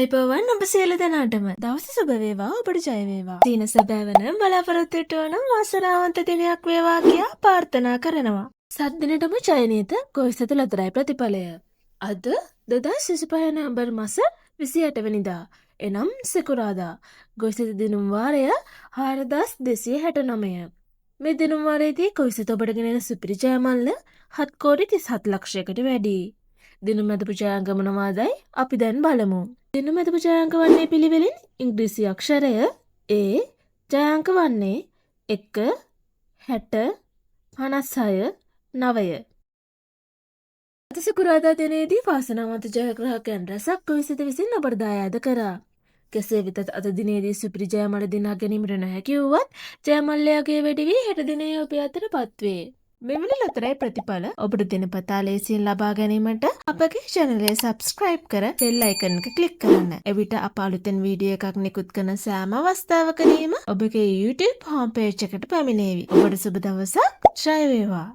අයිබෝවන් ඔබ සියලු දෙනාටම දවස සුබ වේවා ඔබට ජය වේවා. දින සැබෑවන බලාපොරොත්තු වන වාසනාවන්ත දිනයක් වේවා කියා ප්‍රාර්ථනා කරනවා. සත් දිනටම ජයනීත ගොවිසැත ලොතරැයි ප්‍රතිඵලය. අද 2025 නොවැම්බර් මාස 28 වෙනිදා එනම් සිකුරාදා ගොවිසැත දිනුම් වාරය 4269. මේ දිනුම් වාරයේදී ගොවිසැත ඔබට ගෙනෙන සුපිරි ජයමල්ල 7,37 ලක්ෂයකට වැඩි. දිනුම් ඇදපු ජයාංක මොනවාදයි අපි දැන් බලමු. දිනුම් ඇදපු ජයාංක වන්නේ පිළිවෙලින් ඉංග්‍රීසි අක්ෂරය A, ජයාංක වන්නේ 1, 60, 56, 9. අද සිකුරාදා දිනේදී වාසනාවන්ත ජයග්‍රාහකයන් රැසක් ගොවිසැත විසින් ඔබට දායාද කරා. කෙසේ වෙතත් අද දිනේදී සුපිරි ජයමල දිනා ගැනීමට නොහැකි වුවත් ජයමල්ලයාගේ වැඩි වී හෙට දිනේ ඔබ අතරපත් වේ. මෙවැනි ලොතරැයි ප්‍රතිඵල ඔබට දිනපතා ලේසියෙන් ලබා ගැනීමට අපගේ channel එක subscribe කර bell icon එක click කරන්න. එවිට අප අලුතෙන් වීඩියෝ එකක් නිකුත් කරන සෑම අවස්ථාවකදීම ඔබගේ YouTube home page එකට පැමිණේවි. ඔබට සුබ දවසක්. ජය වේවා.